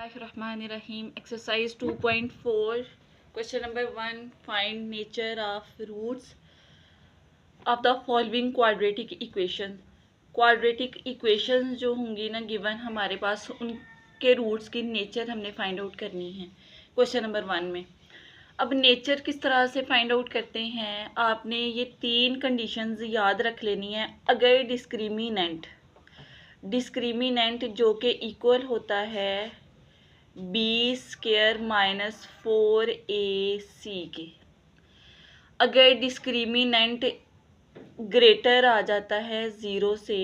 Bismillahirrahmanirrahim. Exercise 2.4. Question number 1. Find nature of roots of the following quadratic equation. Quadratic equations जो होंगी ना given हमारे पास, उनके roots की नेचर हमने फाइंड आउट करनी है क्वेश्चन नंबर 1 में। अब नेचर किस तरह से फाइंड आउट करते हैं, आपने ये 3 कंडीशंस याद रख लेनी है। अगर डिस्क्रिमिनेंट जो कि इक्वल होता है b² माइनस 4ac के, अगर डिस्क्रिमिनेंट ग्रेटर आ जाता है 0 से,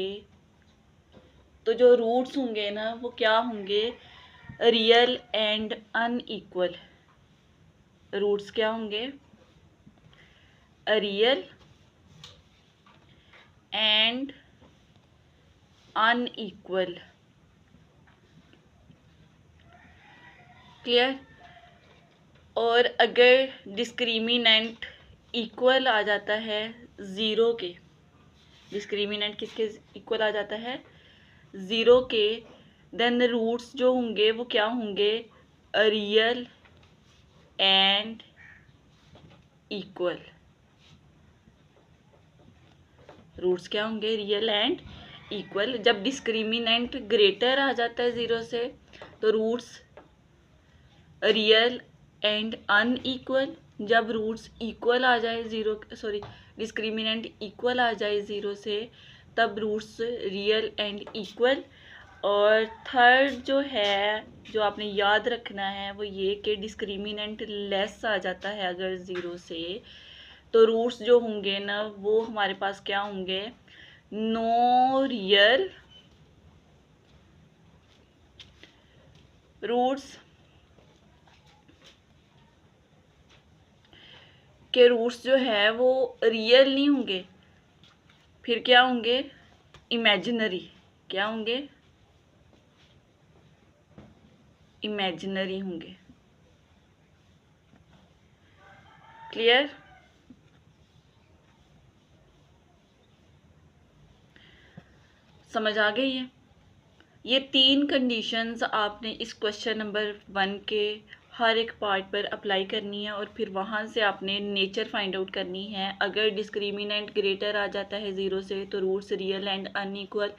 तो जो रूट्स होंगे ना वो क्या होंगे, रियल एंड अनइक्वल। रूट्स क्या होंगे, रियल एंड अनइक्वल। क्लियर। और अगर डिस्क्रिमिनेंट इक्वल आ जाता है 0 के, डिस्क्रिमिनेंट किसके इक्वल आ जाता है 0 के, देन रूट्स जो होंगे वो क्या होंगे, रियल एंड इक्वल। रूट्स क्या होंगे, रियल एंड इक्वल। जब डिस्क्रिमिनेंट ग्रेटर आ जाता है 0 से, तो रूट्स रियल एंड अनइक्वल। जब रूट्स इक्वल आ जाए डिस्क्रिमिनेंट इक्वल आ जाए 0 से, तब रूट्स रियल एंड इक्वल। और थर्ड जो है, जो आपने याद रखना है वो ये कि डिस्क्रिमिनेंट लेस आ जाता है अगर 0 से, तो रूट्स जो होंगे ना वो हमारे पास क्या होंगे, नो रियल रूट्स के रूट्स जो है वो रियल नहीं होंगे, फिर क्या होंगे, इमेजिनरी। क्या होंगे, इमेजिनरी होंगे। क्लियर। समझ आ गई है। ये 3 कंडीशंस आपने इस क्वेश्चन नंबर 1 के हर एक पार्ट पर अप्लाई करनी है, और फिर वहाँ से आपने नेचर फाइंड आउट करनी है। अगर डिस्क्रिमिनेंट ग्रेटर आ जाता है 0 से, तो roots real and unequal.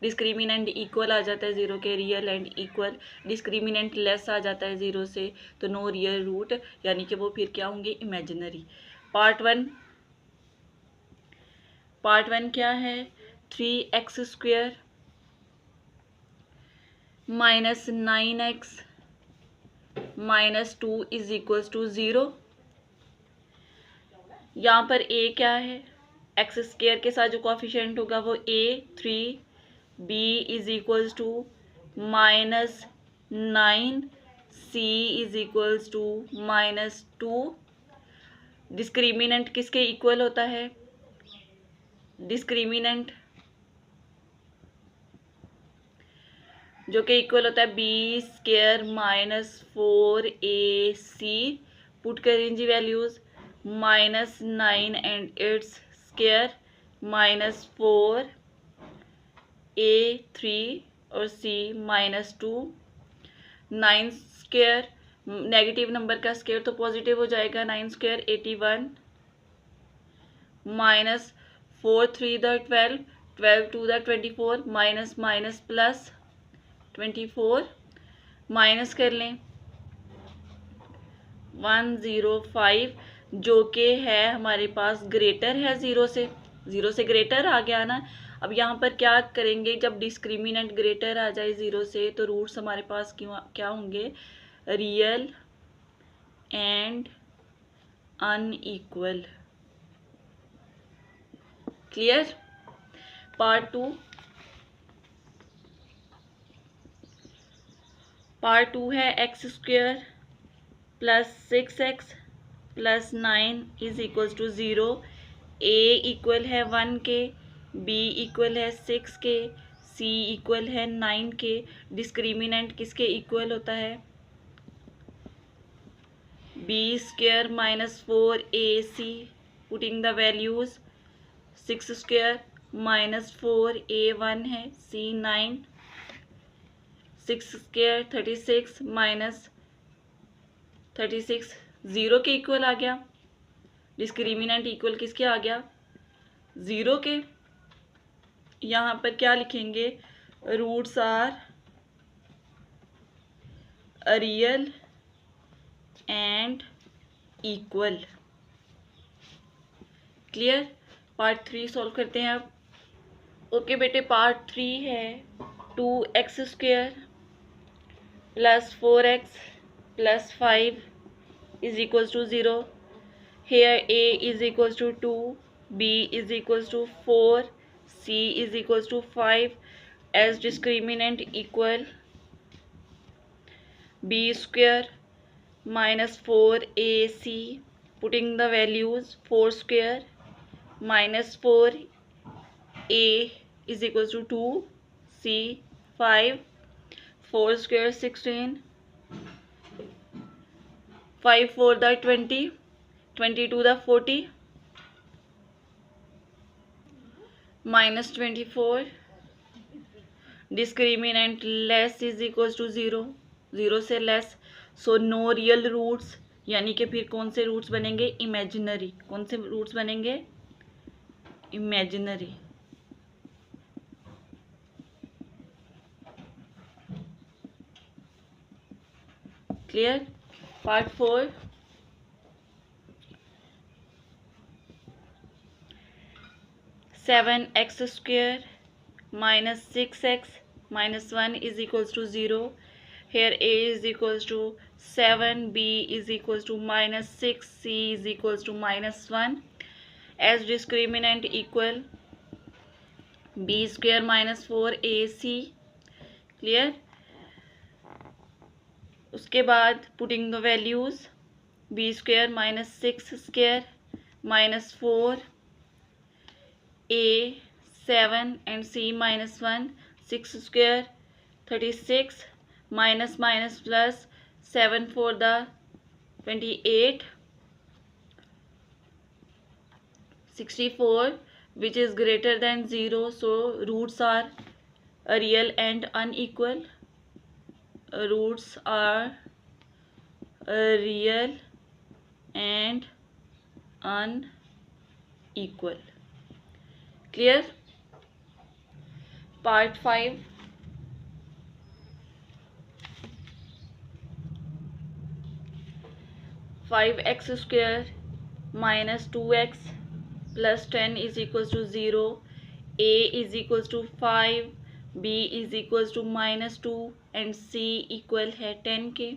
Discriminant equal आ जाता है 0 के, real and equal. Discriminant less आ जाता है 0 से, तो नो रियल रूट, यानी कि वो फिर क्या होंगे, इमेजिनरी। पार्ट वन क्या है, 3x² minus 9x minus 2 is equals to 0। यहाँ पर a क्या है, x² के साथ जो कोफिशिएंट होगा वो a 3, b is equals to minus 9, c is equals to minus 2। Discriminant किसके इक्वल होता है, डिस्क्रिमिनेंट जो कि इक्वल होता है b² माइनस 4ac। पुट करें जी values, minus 9 and its square minus 4, a 3 और c माइनस 2। 9² नेगेटिव नंबर का स्क्वायर तो पॉजिटिव हो जाएगा, 9² 81 minus 4 3 12 12 2 24 minus minus plus 24 minus कर लें 105, जो कि है हमारे पास ग्रेटर है 0 से ग्रेटर आ गया ना। अब यहाँ पर क्या करेंगे, जब डिस्क्रिमिनेंट ग्रेटर आ जाए 0 से, तो रूट्स हमारे पास क्या होंगे, real and unequal. Clear. Part two है x² plus 6x plus 9 is equals to 0। a equal है 1 के, b इक्वल है 6 के, c इक्वल है 9 के। डिस्क्रिमिनेंट किसके इक्वल होता है, b² minus 4ac। Putting the values, 6² minus 4 a 1 है, c 9, 6 स्क्वायर 36 माइनस 36 ज़ीरो के इक्वल आ गया। डिस्क्रिमिनेंट इक्वल किसके आ गया? ज़ीरो के। यहाँ पर क्या लिखेंगे? Roots are real and equal. Clear? Part 3 solve करते हैं अब। ओके बेटे, पार्ट 3 है 2x square plus 4x plus 5 is equals to 0। Here a is equals to 2, b is equals to 4, c is equals to 5 as discriminant equal b square minus 4ac, putting the values 4 square minus 4a is equals to 2, c 5, 4 square 16, 5 4 the 20, 22 the 40, minus 24, discriminant less is equals to 0, 0 से less, so no real roots, यानी कि फिर कौन से roots बनेंगे? Imaginary. कौन से roots बनेंगे? Imaginary. Clear? Part 4 7x square minus 6x minus 1 is equals to 0। Here a is equals to 7, b is equals to minus 6, c is equals to minus 1 as discriminant equal b square minus 4ac. Clear? उसके बाद putting the values b square minus 6 square minus 4 a 7 and c minus 1, 6 square 36 minus minus plus 7 for the 28, 64 which is greater than 0, so roots are real and unequal. Roots are real and unequal. Clear? Part 5 5x square minus 2x plus 10 is equals to 0. A is equals to 5, b is equals to minus 2 and c equal है 10 के।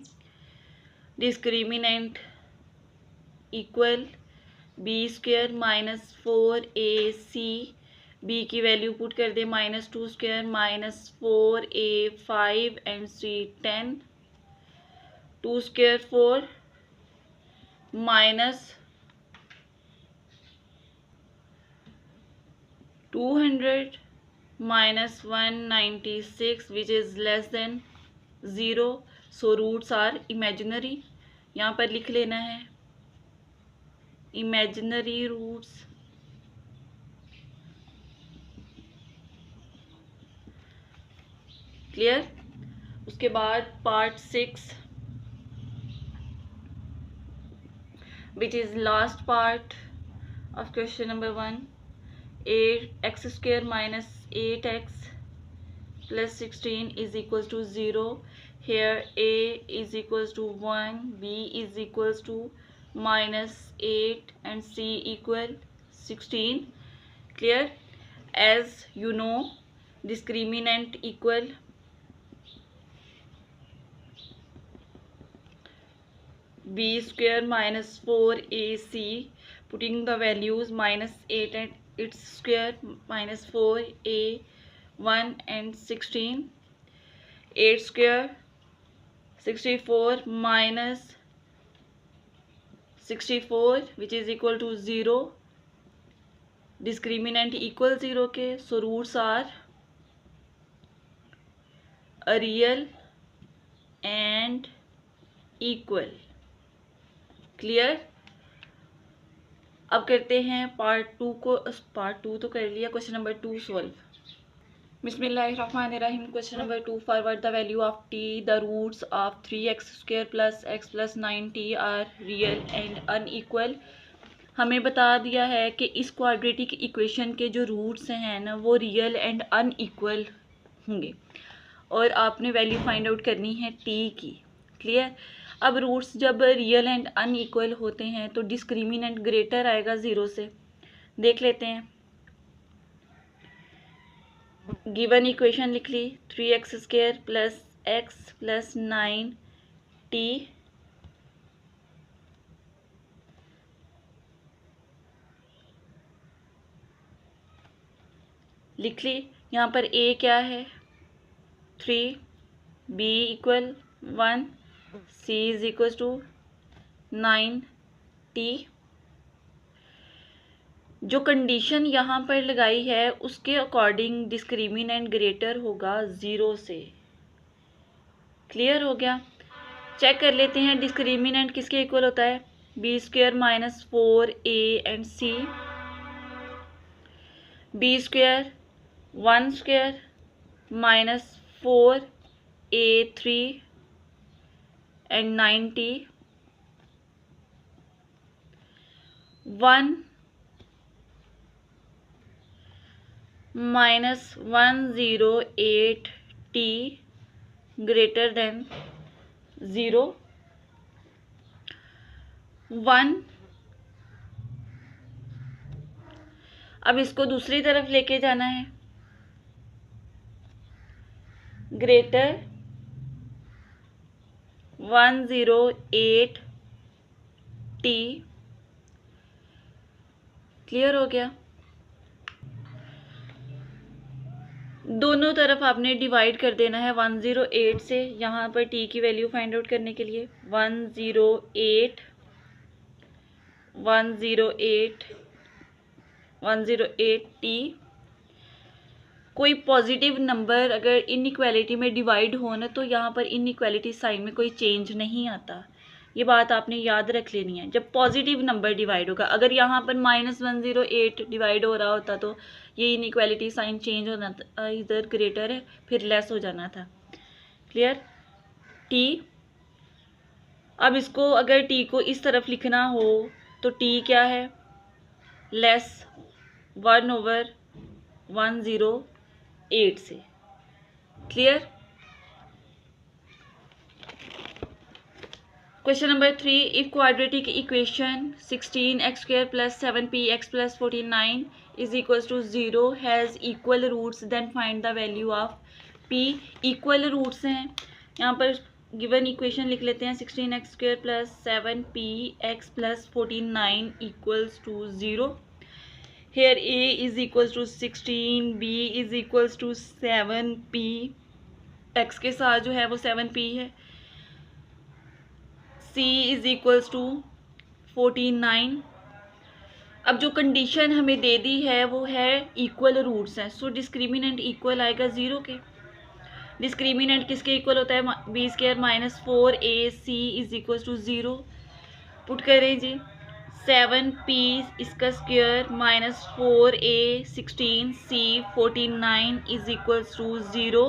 Discriminant equal b square minus 4ac, b की value put कर दे minus 2 square minus 4a 5 and c 10, 2 square 4 minus 200 minus 196 which is less than 0, so roots are imaginary. यहाँ पर लिख लेना है imaginary roots. क्लियर? उसके बाद part 6 which is last part of question number 1. 8x square minus 8x plus 16 is equals to 0. Here a is equals to 1, b is equals to minus 8 and c equal 16. Clear? As you know, discriminant equal b square minus 4ac, putting the values minus 8 and its square minus 4a 1 and 16, 8 square 64 minus 64 which is equal to 0. Discriminant equal 0 के, so roots are a real and equal. Clear? अब करते हैं part 2 को। Part 2 तो कर लिया, question number 2 solve. Bismillahirrahmanirrahim. Question number 2. Forward the value of t. The roots of 3x square plus x plus 9t are real and unequal. हमें बता दिया है कि इस क्वाड्रेटिक इक्वेशन के जो रूट्स हैं ना वो रियल एंड अनइक्वल होंगे और आपने वैल्यू फाइंड आउट करनी है t की. क्लियर. अब रूट्स जब रियल एंड अनइक्वल होते हैं तो डिस्क्रिमिनेंट ग्रेटर आएगा 0 से. देख लेते हैं. गिवन इक्वेशन लिख ली 3x square plus x plus 9t लिख ली. यहाँ पर a क्या है 3, b equal 1, c is equal to 9t. जो कंडीशन यहाँ पर लगाई है उसके अकॉर्डिंग डिस्क्रिमिनेंट ग्रेटर होगा 0 से. क्लियर हो गया. चेक कर लेते हैं डिस्क्रिमिनेंट किसके इक्वल होता है. B square minus 4a and c, b square 1 square minus 4a3 and 9t, 1 minus 108t greater than 0, 1. अब इसको दूसरी तरफ लेके जाना है. Greater 108t. क्लियर हो गया. दोनों तरफ आपने डिवाइड कर देना है 108 से. यहाँ पर t की वैल्यू फाइंड आउट करने के लिए 108t. कोई पॉजिटिव नंबर अगर इनइक्वालिटी में डिवाइड हो ना तो यहाँ पर इनइक्वालिटी साइन में कोई चेंज नहीं आता. ये बात आपने याद रख लेनी है जब पॉजिटिव नंबर डिवाइड होगा. अगर यहाँ पर -108 डिवाइड हो रहा होता तो ये इनइक्वालिटी साइन चेंज होना था. इधर ग्रेटर है फिर लेस हो जाना था. क्लियर. t. अब इसको अगर t को इस तरफ लिखना हो तो t क्या है लेस 1/108 से. Clear. Question number 3. If quadratic equation 16x square plus 7px plus 49 is equals to 0 has equal roots, then find the value of p. Equal roots हैं यहाँ पर. गिवन इक्वेशन लिख लेते हैं 16x square plus 7px plus 49 equals to 0. Here a is equals to 16, b is equals to 7p. x के साथ जो है वो 7p है. c is equals to 49. अब जो कंडीशन हमें दे दी है वो है इक्वल रूट्स हैं. सो डिस्क्रिमिनेंट इक्वल आएगा 0 के. डिस्क्रिमिनेंट किसके इक्वल होता है b square minus 4ac is equals to 0. Put करें जी 7p इसका square minus 4a 16c 49 is equals to 0.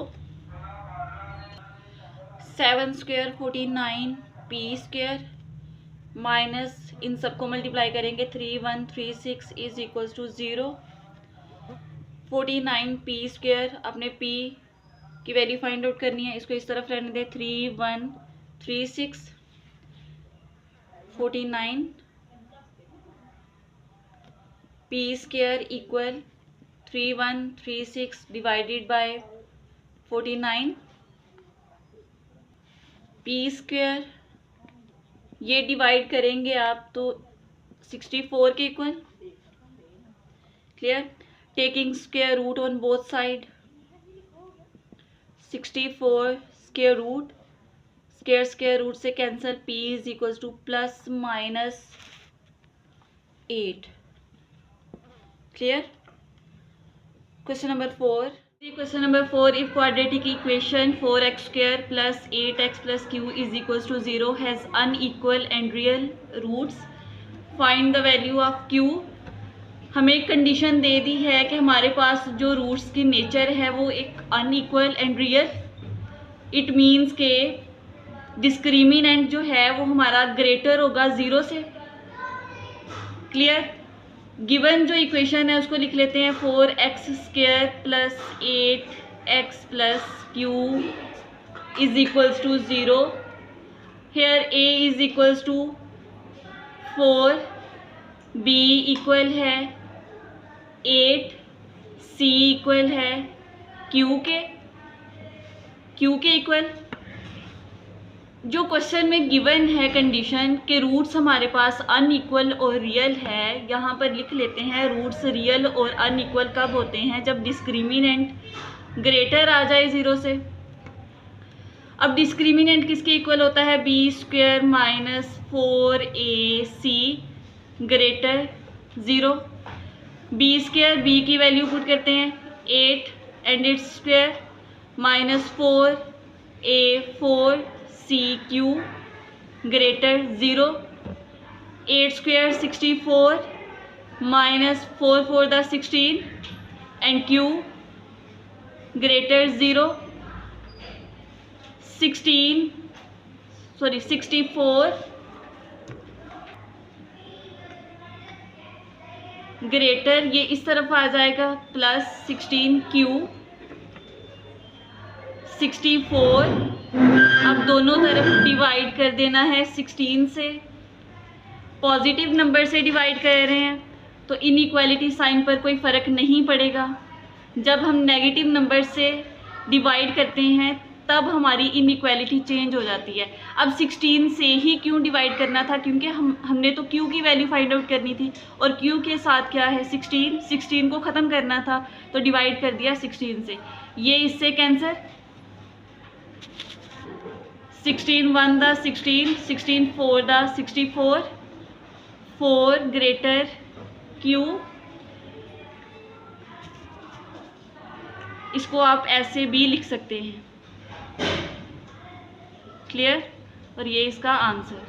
7 square 49 p square minus इन सबको मल्टीप्लाई करेंगे 3136 is equals to 0. 49 p square. अपने p की वैल्यू फाइंड आउट करनी है. इसको इस तरफ रहने दें 3136 49 p square equal 3136 divided by 49 p square. ये डिवाइड करेंगे आप तो 64 के equal. Clear. Taking square root on both side 64 square root. Square root से cancel. p is equal to plus minus 8. Clear. Question number 4. Question number 4. If quadratic equation 4x square plus 8x plus q is equals to 0 has unequal and real roots, find the value of q. हमें एक condition दे दी है कि हमारे पास जो roots की nature है वो एक unequal and real. It means के डिस्क्रिमिनेंट जो है वो हमारा ग्रेटर होगा 0 से। क्लियर। गिवन जो इक्वेशन है उसको लिख लेते हैं 4x² plus 8x plus q is equals to 0। Here a is equals to 4, b equal है 8, c इक्वल है q के इक्वल। जो क्वेश्चन में गिवन है कंडीशन के रूट्स हमारे पास अनइक्वल और रियल है, यहाँ पर लिख लेते हैं रूट्स रियल और अनइक्वल कब होते हैं, जब डिस्क्रिमिनेंट ग्रेटर आ जाए 0 से। अब डिस्क्रिमिनेंट किसके इक्वल होता है, b² minus 4ac greater 0। b² b की वैल्यू पुट करते हैं 8 and its square minus 4a 4c³ greater 0। 8² 64 minus 4 4 the 16 and q greater 0। 64 greater, ये इस तरफ आ जाएगा प्लस 16q 64। अब दोनों तरफ डिवाइड कर देना है 16 से, पॉजिटिव नंबर से डिवाइड कर रहे हैं तो इनइक्वालिटी साइन पर कोई फ़र्क नहीं पड़ेगा। जब हम नेगेटिव नंबर से डिवाइड करते हैं तब हमारी इनइक्वालिटी चेंज हो जाती है। अब 16 से ही क्यों डिवाइड करना था, क्योंकि हमने तो q की वैल्यू फाइंड आउट करनी थी और q के साथ क्या है 16 को ख़त्म करना था तो डिवाइड कर दिया 16 से। ये इससे cancer, 16 1 the 16, 16 4 the 64, 4 greater q। इसको आप ऐसे भी लिख सकते हैं। क्लियर। और ये इसका answer.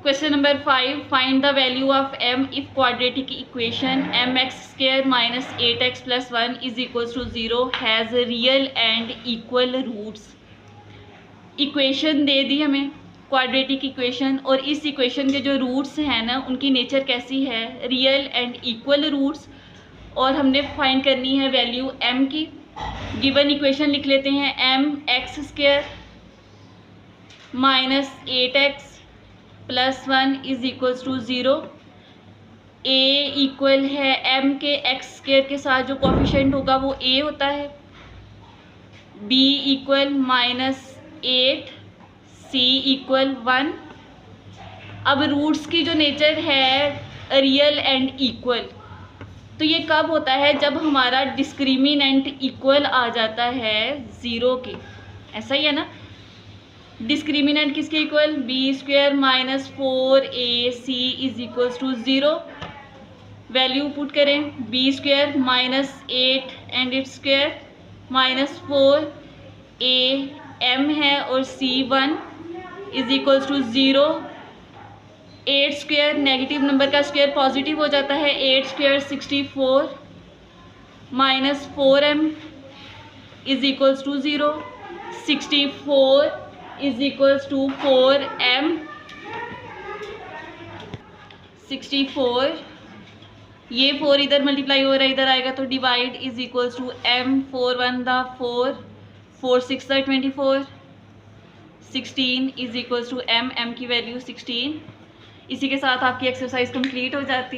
Question number 5, find the value of m if quadratic equation mx² minus 8x plus 1 is equals to 0 has real and equal roots. Equation दे दी हमें क्वाड्रेटिक इक्वेशन, और इस इक्वेशन के जो रूट्स हैं ना उनकी नेचर कैसी है, रियल एंड इक्वल रूट्स, और हमने फाइंड करनी है वैल्यू m की। गिवन इक्वेशन लिख लेते हैं mx² minus 8x plus 1 is equals to 0। a equal है m के x² के साथ जो कोफिशिएंट होगा वो a होता है। b equal minus 8, c equal 1। अब रूट्स की जो नेचर है रियल एंड इक्वल, तो ये कब होता है, जब हमारा डिस्क्रिमिनेंट इक्वल आ जाता है 0 के। ऐसा ही है ना। डिस्क्रिमिनेंट किसके equal, b² minus 4ac is equals to 0। Value put करें b² minus 8 and its square minus 4a m है और c 1 is equals to 0। 8² negative number का स्क्वायर पॉजिटिव हो जाता है, 8² 64 minus 4m is equals to 0। 64 is equals to 4m। 64, ये 4 इधर multiply हो रहा है, इधर आएगा तो divide is equals to m। 4 1 द 4, 4 6 द 24, 16 इज इक्वल्स टू m की वैल्यू 16। इसी के साथ आपकी एक्सरसाइज कंप्लीट हो जाती है।